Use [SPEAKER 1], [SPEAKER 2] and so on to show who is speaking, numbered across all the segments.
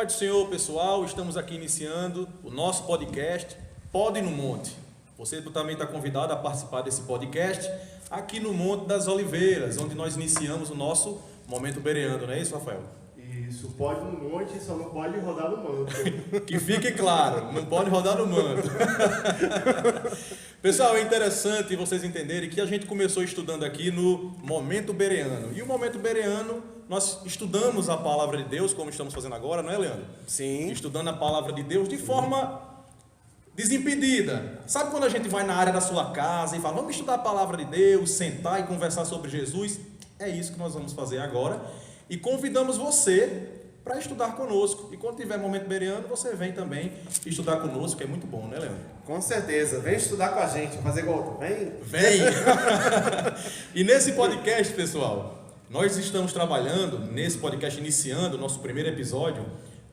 [SPEAKER 1] Paz do Senhor, pessoal. Estamos aqui iniciando o nosso podcast Pode no Monte. Você também está convidado a participar desse podcast aqui no Monte das Oliveiras, onde nós iniciamos o nosso Momento Bereando, não é isso, Rafael?
[SPEAKER 2] Isso, pode no monte, só não pode rodar no manto.
[SPEAKER 1] Que fique claro, não pode rodar no manto. Pessoal, é interessante vocês entenderem que a gente começou estudando aqui no Momento Bereano. E o Momento Bereano, nós estudamos a Palavra de Deus, como estamos fazendo agora, não é, Leandro?
[SPEAKER 3] Sim.
[SPEAKER 1] Estudando a Palavra de Deus de forma desimpedida. Sabe quando a gente vai na área da sua casa e fala, vamos estudar a Palavra de Deus, sentar e conversar sobre Jesus? É isso que nós vamos fazer agora. E convidamos você para estudar conosco. E quando tiver Momento Bereano, você vem também estudar conosco, que é muito bom, né, Leandro?
[SPEAKER 3] Com certeza. Vem estudar com a gente, fazer igual. Vem.
[SPEAKER 1] Vem! E nesse podcast, pessoal, nós estamos trabalhando, nesse podcast, iniciando o nosso primeiro episódio,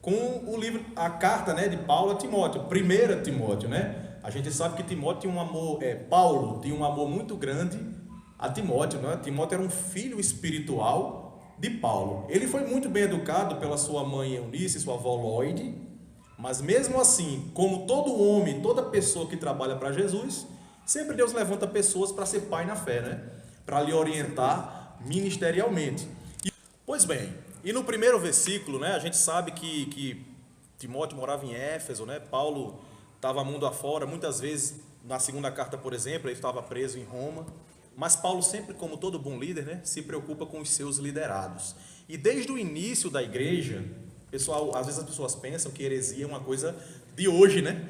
[SPEAKER 1] com o livro, a carta, né, de Paulo a Timóteo, 1 Timóteo, né? A gente sabe que Timóteo tinha um amor, Paulo tinha um amor muito grande a Timóteo, né? Timóteo era um filho espiritual de Paulo. Ele foi muito bem educado pela sua mãe Eunice, sua avó Lloyd, mas mesmo assim, como todo homem, toda pessoa que trabalha para Jesus, sempre Deus levanta pessoas para ser pai na fé, né? Para lhe orientar ministerialmente. Pois bem, e no primeiro versículo, né, a gente sabe que Timóteo morava em Éfeso, né? Paulo estava mundo afora, muitas vezes, na segunda carta, por exemplo, ele estava preso em Roma. Mas Paulo sempre, como todo bom líder, né, se preocupa com os seus liderados. E desde o início da igreja, pessoal, às vezes as pessoas pensam que heresia é uma coisa de hoje, né?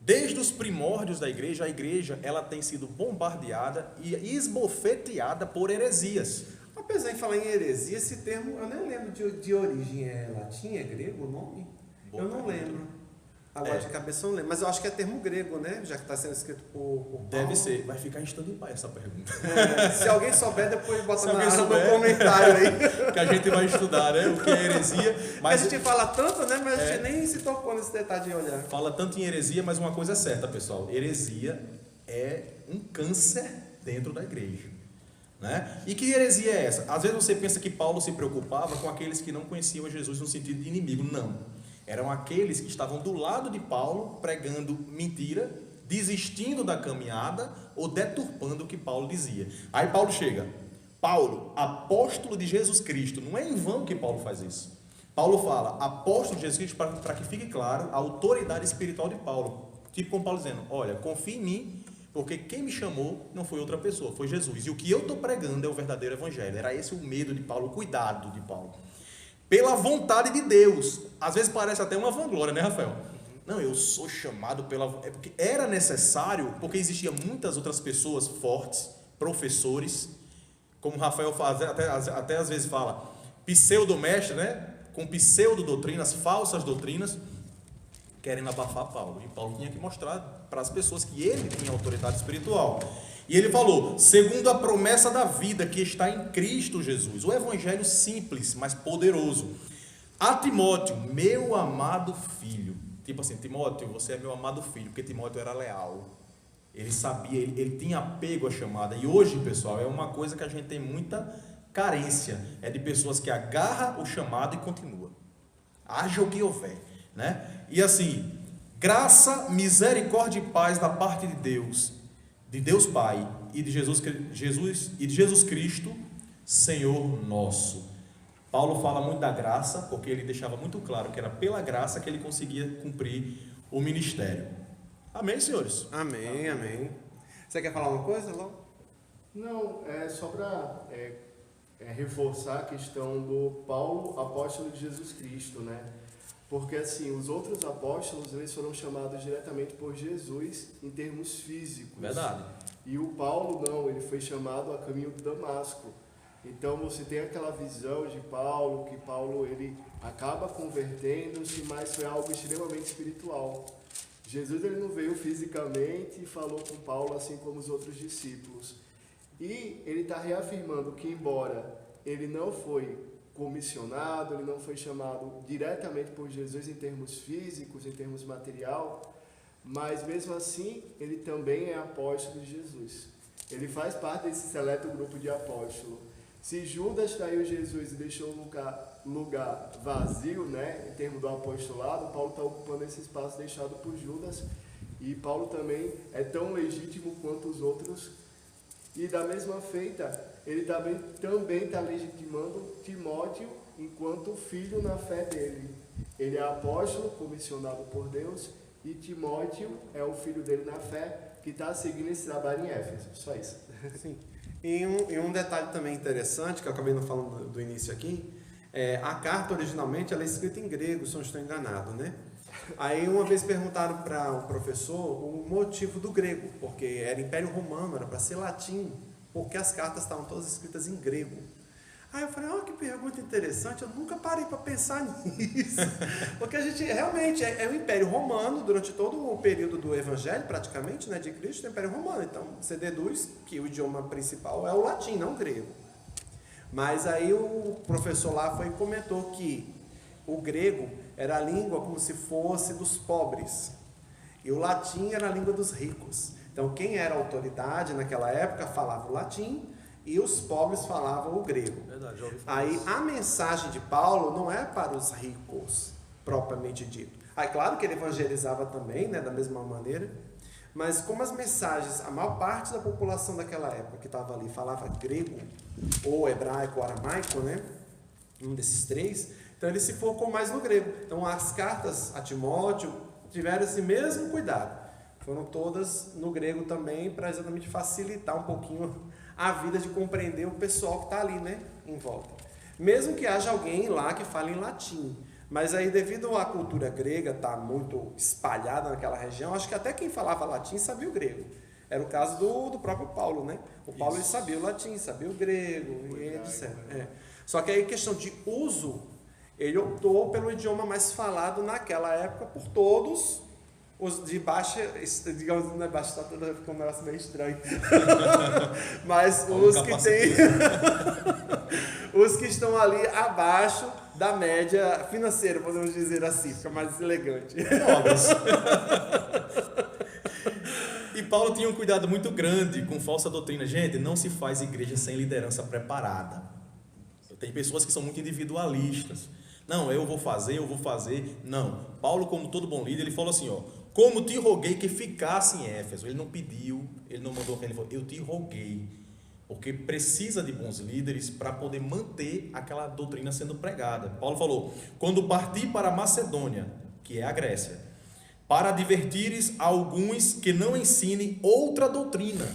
[SPEAKER 1] Desde os primórdios da igreja, a igreja ela tem sido bombardeada e esbofeteada por heresias.
[SPEAKER 3] Apesar de falar em heresia, esse termo, eu nem lembro de origem. É latim, é grego o nome?
[SPEAKER 1] Boa
[SPEAKER 3] eu não
[SPEAKER 1] pergunta.
[SPEAKER 3] lembro. Agora de cabeça eu não lembro, mas eu acho que é termo grego, né? Já que está sendo escrito por Paulo.
[SPEAKER 1] Deve ser, vai ficar em stand-by essa pergunta.
[SPEAKER 3] Se alguém souber, depois bota
[SPEAKER 1] Se
[SPEAKER 3] no
[SPEAKER 1] alguém souber,
[SPEAKER 3] comentário aí.
[SPEAKER 1] Que a gente vai estudar, né? O que é heresia. Mas
[SPEAKER 3] a gente fala tanto, né? Mas a gente nem se tocou nesse detalhe de olhar.
[SPEAKER 1] fala tanto em heresia, mas uma coisa é certa, pessoal. Heresia é um câncer dentro da igreja, né? E que heresia é essa? Às vezes você pensa que Paulo se preocupava com aqueles que não conheciam Jesus no sentido de inimigo. Não. Eram aqueles que estavam do lado de Paulo pregando mentira, desistindo da caminhada ou deturpando o que Paulo dizia. Aí Paulo chega, Paulo, apóstolo de Jesus Cristo. Não é em vão que Paulo faz isso. Paulo fala, apóstolo de Jesus Cristo, para que fique claro a autoridade espiritual de Paulo. Tipo como Paulo dizendo, olha, confie em mim, porque quem me chamou não foi outra pessoa, foi Jesus. E o que eu estou pregando é o verdadeiro evangelho. Era esse o medo de Paulo, o cuidado de Paulo. Pela vontade de Deus. Às vezes parece até uma vanglória, né, Rafael? Não, eu sou chamado pela... É porque era necessário, porque existiam muitas outras pessoas fortes, professores, como Rafael faz, até às vezes fala, pseudo-mestre, né? Com pseudo-doutrinas, falsas doutrinas, querendo abafar Paulo. E Paulo tinha que mostrar para as pessoas que ele tinha autoridade espiritual. E ele falou, segundo a promessa da vida que está em Cristo Jesus. O evangelho simples, mas poderoso. A Timóteo, meu amado filho. Tipo assim, Timóteo, você é meu amado filho, porque Timóteo era leal. Ele sabia, ele tinha apego à chamada. E hoje, pessoal, é uma coisa que a gente tem muita carência. É de pessoas que agarram o chamado e continua. Haja o que houver, né? E assim, graça, misericórdia e paz da parte de Deus Pai e de Jesus Cristo, Senhor nosso. Paulo fala muito da graça, porque ele deixava muito claro que era pela graça que ele conseguia cumprir o ministério. Amém, senhores?
[SPEAKER 3] Amém, amém. Você quer falar uma coisa, Lão?
[SPEAKER 2] Não, é só para reforçar a questão do Paulo, apóstolo de Jesus Cristo, né? Porque assim, os outros apóstolos, eles foram chamados diretamente por Jesus em termos físicos.
[SPEAKER 1] Verdade.
[SPEAKER 2] E o Paulo não, ele foi chamado a caminho de Damasco. Então você tem aquela visão de Paulo, que Paulo ele acaba convertendo-se, mas foi algo extremamente espiritual. Jesus ele não veio fisicamente e falou com Paulo assim como os outros discípulos. E ele está reafirmando que embora ele não foi comissionado, ele não foi chamado diretamente por Jesus em termos físicos, em termos material, mas mesmo assim ele também é apóstolo de Jesus. Ele faz parte desse seleto grupo de apóstolos. Se Judas traiu Jesus e deixou o lugar vazio, né, em termos do apostolado, Paulo está ocupando esse espaço deixado por Judas. E Paulo também é tão legítimo quanto os outros. E da mesma feita, ele também está legitimando Timóteo enquanto filho na fé dele. Ele é apóstolo, comissionado por Deus, e Timóteo é o filho dele na fé, que está seguindo esse trabalho em Éfeso. Só isso.
[SPEAKER 3] Sim. E um detalhe também interessante, que eu acabei não falando do início aqui, a carta originalmente ela é escrita em grego, se eu não estou enganado, né? Aí uma vez perguntaram para um professor o motivo do grego, porque era Império Romano, era para ser latim, porque as cartas estavam todas escritas em grego. Aí eu falei, que pergunta interessante, eu nunca parei para pensar nisso, porque a gente realmente é o Império Romano, durante todo o período do Evangelho, praticamente, né, de Cristo, é o Império Romano, então você deduz que o idioma principal é o latim, não o grego. Mas aí o professor lá foi e comentou que o grego era a língua como se fosse dos pobres, e o latim era a língua dos ricos. Então quem era autoridade naquela época falava o latim, e os pobres falavam o grego.
[SPEAKER 1] Verdade, já ouvi falar
[SPEAKER 3] Aí
[SPEAKER 1] isso.
[SPEAKER 3] a mensagem de Paulo não é para os ricos, propriamente dito. Aí claro que ele evangelizava também, né, da mesma maneira, mas como as mensagens, a maior parte da população daquela época que estava ali falava grego, ou hebraico, ou aramaico, né, um desses três, então ele se focou mais no grego. Então as cartas a Timóteo tiveram esse mesmo cuidado. Foram todas no grego também, para exatamente facilitar um pouquinho a vida de compreender o pessoal que está ali, né, em volta. Mesmo que haja alguém lá que fale em latim. Mas aí, devido à cultura grega estar muito espalhada naquela região, acho que até quem falava latim sabia o grego. Era o caso do próprio Paulo, né? O Paulo ele sabia o latim, sabia o grego, e etc. Só que aí, questão de uso, ele optou pelo idioma mais falado naquela época por todos os de baixa, digamos, não é baixa estatura, fica um negócio meio estranho. Mas os que têm os que estão ali abaixo da média financeira, podemos dizer assim, fica mais elegante.
[SPEAKER 1] Pobres. E Paulo tinha um cuidado muito grande com falsa doutrina. Gente, não se faz igreja sem liderança preparada. Tem pessoas que são muito individualistas. Não, eu vou fazer. Não. Paulo, como todo bom líder, ele falou assim, como te roguei que ficasse em Éfeso. Ele não pediu, ele não mandou, ele falou, eu te roguei. Porque precisa de bons líderes para poder manter aquela doutrina sendo pregada. Paulo falou, quando parti para a Macedônia, que é a Grécia, para advertires alguns que não ensinem outra doutrina.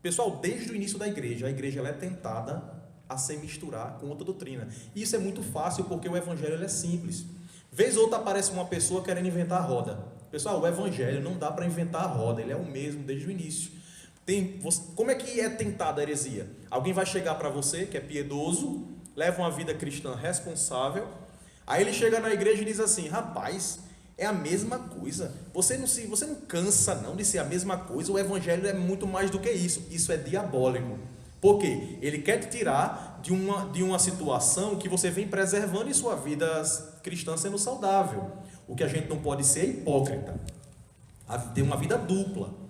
[SPEAKER 1] Pessoal, desde o início da igreja, a igreja ela é tentada a se misturar com outra doutrina. E isso é muito fácil porque o evangelho ele é simples. Vez ou outra aparece uma pessoa querendo inventar a roda. Pessoal, o evangelho não dá para inventar a roda, ele é o mesmo desde o início. Como é que é tentada a heresia? Alguém vai chegar para você, que é piedoso, leva uma vida cristã responsável, aí ele chega na igreja e diz assim, rapaz, é a mesma coisa, você não cansa não de ser a mesma coisa, o evangelho é muito mais do que isso, isso é diabólico. Por quê? Ele quer te tirar de uma situação que você vem preservando em sua vida cristã sendo saudável. O que a gente não pode ser é hipócrita, ter uma vida dupla.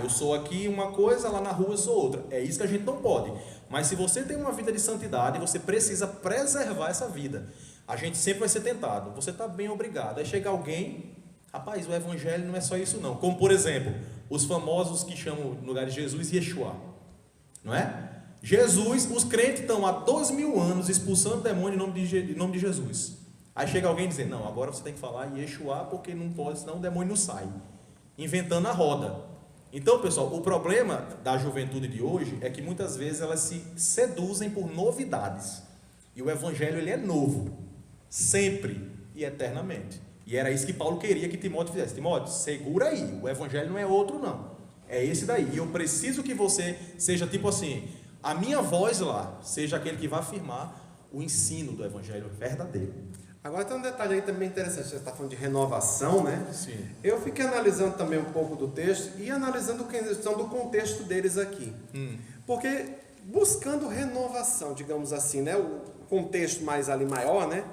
[SPEAKER 1] Eu sou aqui uma coisa, lá na rua eu sou outra. É isso que a gente não pode. Mas se você tem uma vida de santidade, você precisa preservar essa vida. A gente sempre vai ser tentado. Você está bem, obrigado. Aí chega alguém, rapaz, o evangelho não é só isso não. Como por exemplo, os famosos que chamam no lugar de Jesus Yeshua. Não é? Jesus, os crentes estão há 2000 anos expulsando demônio em nome de Jesus. Aí chega alguém dizendo, não, agora você tem que falar Yeshua porque não pode, senão o demônio não sai. Inventando a roda. Então, pessoal, o problema da juventude de hoje é que muitas vezes elas se seduzem por novidades. E o evangelho ele é novo, sempre e eternamente. E era isso que Paulo queria que Timóteo fizesse. Timóteo, segura aí, o evangelho não é outro não. É esse daí. E eu preciso que você seja tipo assim, a minha voz lá, seja aquele que vai afirmar o ensino do evangelho verdadeiro.
[SPEAKER 3] Agora tem um detalhe aí também interessante, você está falando de renovação, né?
[SPEAKER 1] Sim.
[SPEAKER 3] Eu fiquei analisando também um pouco do texto e analisando a questão do contexto deles aqui. Porque buscando renovação, digamos assim, né? O contexto mais ali maior, né?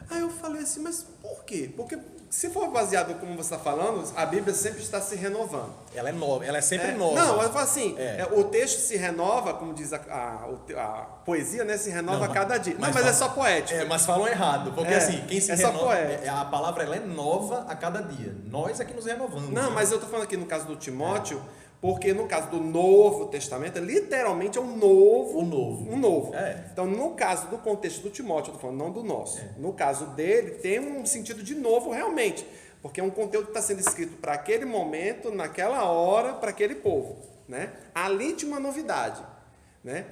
[SPEAKER 3] Aí eu falei assim, mas por quê? Porque se for baseado como você está falando, a Bíblia sempre está se renovando.
[SPEAKER 1] Ela é nova, ela é sempre nova.
[SPEAKER 3] Não, eu falo assim,
[SPEAKER 1] É.
[SPEAKER 3] o texto se renova, como diz a poesia, né? Se renova
[SPEAKER 1] Não,
[SPEAKER 3] a cada dia. Não, mas
[SPEAKER 1] fala-
[SPEAKER 3] é só poético.
[SPEAKER 1] Mas falam errado, porque
[SPEAKER 3] É,
[SPEAKER 1] assim, quem se
[SPEAKER 3] é só
[SPEAKER 1] renova,
[SPEAKER 3] poético.
[SPEAKER 1] a palavra ela é nova a cada dia. Nós é que nos renovamos.
[SPEAKER 3] Não,
[SPEAKER 1] né?
[SPEAKER 3] mas eu estou falando aqui no caso do Timóteo, porque no caso do Novo Testamento, literalmente é um novo.
[SPEAKER 1] O novo.
[SPEAKER 3] Um novo.
[SPEAKER 1] É.
[SPEAKER 3] Então, no caso do contexto do Timóteo, eu estou falando não do nosso. No caso dele, tem um sentido de novo realmente. Porque é um conteúdo que está sendo escrito para aquele momento, naquela hora, para aquele povo. Né? Ali tinha uma novidade. Né?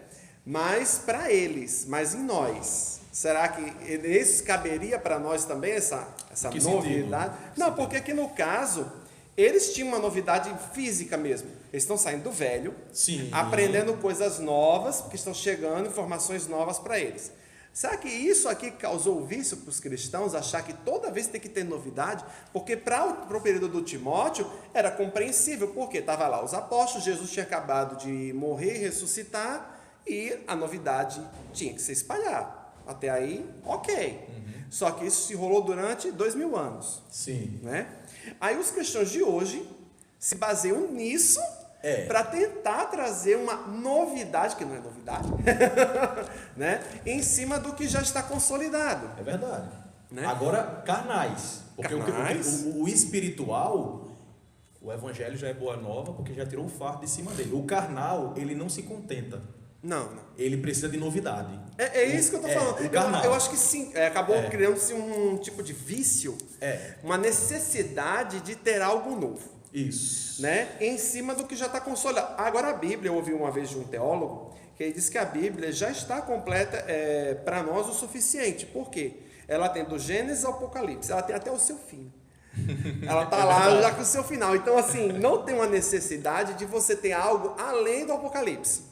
[SPEAKER 3] Mas para eles, mas em nós. Será que isso caberia para nós também, essa
[SPEAKER 1] Que
[SPEAKER 3] novidade?
[SPEAKER 1] sentido?
[SPEAKER 3] Não, porque aqui no caso, eles tinham uma novidade física mesmo. Eles estão saindo do velho,
[SPEAKER 1] Sim.
[SPEAKER 3] aprendendo coisas novas, porque estão chegando informações novas para eles. Será que isso aqui causou vício para os cristãos, achar que toda vez tem que ter novidade? Porque para o período do Timóteo era compreensível, porque estava lá os apóstolos, Jesus tinha acabado de morrer e ressuscitar, e a novidade tinha que se espalhar. Até aí, ok. Só que isso se rolou durante 2000 anos.
[SPEAKER 1] Sim.
[SPEAKER 3] Né? Aí os cristãos de hoje se baseiam nisso para tentar trazer uma novidade, que não é novidade, né? Em cima do que já está consolidado.
[SPEAKER 1] É verdade.
[SPEAKER 3] Né?
[SPEAKER 1] Agora, carnais. Porque
[SPEAKER 3] Carnais.
[SPEAKER 1] o espiritual, o evangelho já é boa nova, porque já tirou o fardo de cima dele. O carnal, ele não se contenta.
[SPEAKER 3] Não.
[SPEAKER 1] Ele precisa de novidade.
[SPEAKER 3] É isso que eu estou falando.
[SPEAKER 1] o carnal.
[SPEAKER 3] Eu acho que sim. Acabou criando-se um tipo de vício,
[SPEAKER 1] É.
[SPEAKER 3] uma necessidade de ter algo novo.
[SPEAKER 1] Isso.
[SPEAKER 3] Né? Em cima do que já está consolidado. Agora a Bíblia, eu ouvi uma vez de um teólogo, que ele disse que a Bíblia já está completa para nós o suficiente. Por quê? Ela tem do Gênesis ao Apocalipse, ela tem até o seu fim. Ela está lá já com o seu final. Então, assim, não tem uma necessidade de você ter algo além do Apocalipse.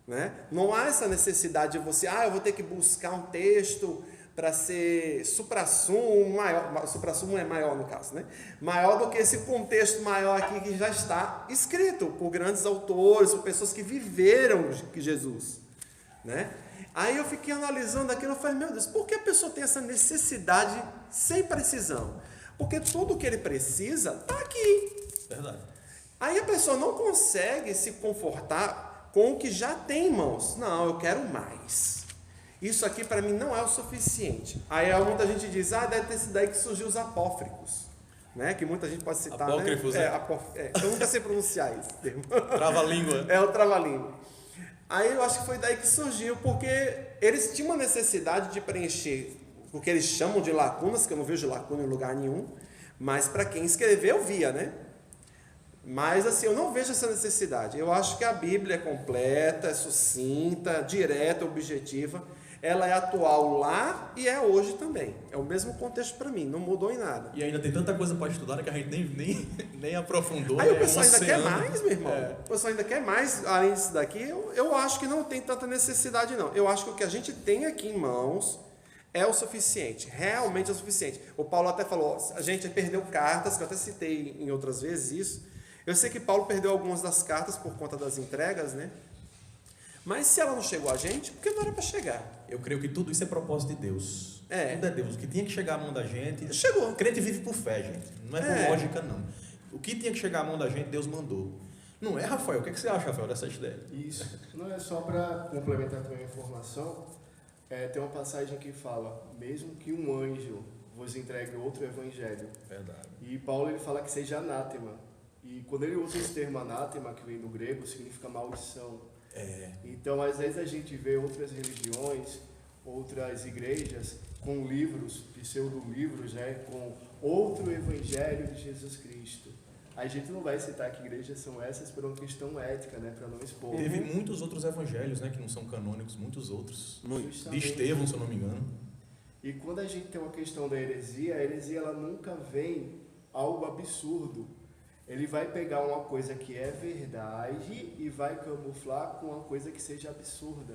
[SPEAKER 3] Né? Não há essa necessidade de você, eu vou ter que buscar um texto para ser suprassumo maior, suprassumo é maior no caso, né? Maior do que esse contexto maior aqui que já está escrito por grandes autores, por pessoas que viveram Jesus, né? Aí eu fiquei analisando aquilo e falei, meu Deus, por que a pessoa tem essa necessidade sem precisão? Porque tudo que ele precisa está aqui.
[SPEAKER 1] Verdade.
[SPEAKER 3] Aí a pessoa não consegue se confortar com o que já tem em mãos. Não, eu quero mais. Isso aqui para mim não é o suficiente. Aí muita gente diz, deve ter sido daí que surgiu os apócrifos, né? Que muita gente pode citar,
[SPEAKER 1] Apócrifos,
[SPEAKER 3] né?
[SPEAKER 1] né?
[SPEAKER 3] Eu nunca sei pronunciar esse termo.
[SPEAKER 1] Trava-língua.
[SPEAKER 3] É o trava-língua. Aí eu acho que foi daí que surgiu, porque eles tinham uma necessidade de preencher o que eles chamam de lacunas, que eu não vejo lacuna em lugar nenhum, mas para quem escreveu via, né? Mas assim, eu não vejo essa necessidade. Eu acho que a Bíblia é completa, é sucinta, direta, objetiva. Ela é atual lá e é hoje também. É o mesmo contexto para mim, não mudou em nada.
[SPEAKER 1] E ainda tem tanta coisa para estudar que a gente nem aprofundou.
[SPEAKER 3] Aí o
[SPEAKER 1] um
[SPEAKER 3] pessoal ainda quer
[SPEAKER 1] oceano.
[SPEAKER 3] mais, meu irmão. O pessoal ainda quer mais, além disso daqui. Eu acho que não tem tanta necessidade, não. Eu acho que o que a gente tem aqui em mãos é o suficiente. Realmente é o suficiente. O Paulo até falou, a gente perdeu cartas, que eu até citei em outras vezes isso. Eu sei que Paulo perdeu algumas das cartas por conta das entregas, né? Mas se ela não chegou a gente, por que não era para chegar?
[SPEAKER 1] Eu creio que tudo isso é propósito de Deus.
[SPEAKER 3] É.
[SPEAKER 1] Tudo é Deus. O que tinha que chegar à mão da gente.
[SPEAKER 3] Chegou.
[SPEAKER 1] O crente vive por fé, gente. Não é por lógica, não. O que tinha que chegar à mão da gente, Deus mandou. Não é, Rafael? O que você acha, Rafael, dessa ideia?
[SPEAKER 2] Isso. Não é só para complementar também a informação. Tem uma passagem que fala, mesmo que um anjo vos entregue outro evangelho.
[SPEAKER 1] Verdade.
[SPEAKER 2] E Paulo ele fala que seja anátema. E quando ele usa esse termo anátema, que vem do grego, significa maldição. Então, às vezes a gente vê outras religiões, outras igrejas com livros, pseudo-livros, né, com outro evangelho de Jesus Cristo. A gente não vai citar que igrejas são essas por uma questão ética, né, para não expor.
[SPEAKER 1] Teve muitos outros evangelhos, né, que não são canônicos, muitos outros. De
[SPEAKER 2] Justamente.
[SPEAKER 1] Estevão, se eu não me engano.
[SPEAKER 2] E quando a gente tem uma questão da heresia, a heresia ela nunca vem algo absurdo. Ele vai pegar uma coisa que é verdade e vai camuflar com uma coisa que seja absurda.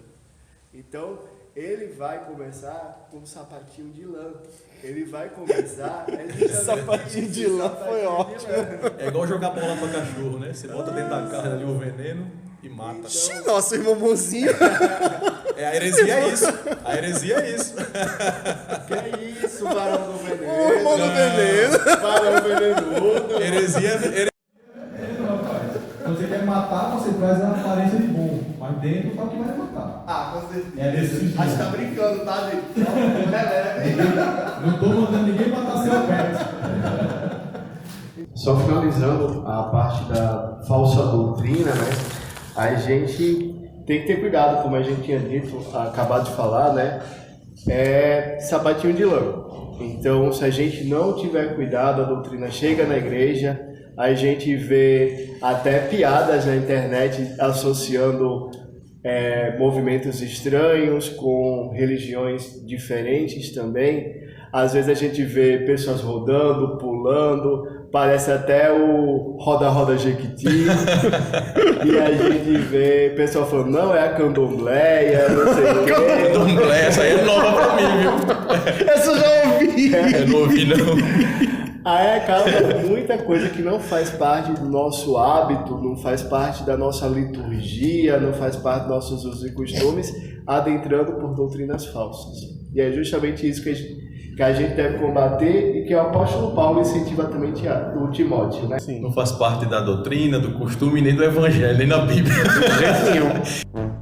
[SPEAKER 2] Então, ele vai começar com um sapatinho de lã. Ele vai começar...
[SPEAKER 3] Sapatinho de lã foi ótimo.
[SPEAKER 1] É igual jogar bola para cachorro, né? Você bota dentro da carne ali o veneno e mata.
[SPEAKER 2] Então,
[SPEAKER 3] Nossa, irmão mozinho.
[SPEAKER 1] A heresia é isso. A heresia é isso.
[SPEAKER 2] Que é isso, Barão do Veneno?
[SPEAKER 3] O irmão do Veneno.
[SPEAKER 2] Barão Venenudo.
[SPEAKER 1] Heresia é
[SPEAKER 4] Rapaz, quando você quer matar, você traz a aparência de bom, mas dentro tá o que vai matar.
[SPEAKER 2] Ah, com certeza.
[SPEAKER 4] É desse jeito.
[SPEAKER 2] Acho que tá brincando, tá, gente? Não,
[SPEAKER 4] Não tô mandando ninguém matar seu pet.
[SPEAKER 2] Só finalizando a parte da falsa doutrina, né? A gente tem que ter cuidado, como a gente tinha dito, acabado de falar, né? É sapatinho de lã. Então, se a gente não tiver cuidado, a doutrina chega na igreja, a gente vê até piadas na internet associando movimentos estranhos com religiões diferentes também. Às vezes a gente vê pessoas rodando, pulando, parece até o Roda-Roda Jequiti. E a gente vê pessoal falando, não, é a candomblé, não sei o quê.
[SPEAKER 1] Candomblé, essa aí é nova pra mim, viu?
[SPEAKER 2] Essa eu já ouvi.
[SPEAKER 1] Eu não ouvi, não.
[SPEAKER 2] Aí acaba muita coisa que não faz parte do nosso hábito, não faz parte da nossa liturgia, não faz parte dos nossos usos e costumes, adentrando por doutrinas falsas. E é justamente isso que a gente deve combater e que o apóstolo Paulo incentiva também o Timóteo, né?
[SPEAKER 1] Não faz parte da doutrina, do costume, nem do evangelho, nem da Bíblia.
[SPEAKER 2] De jeito nenhum.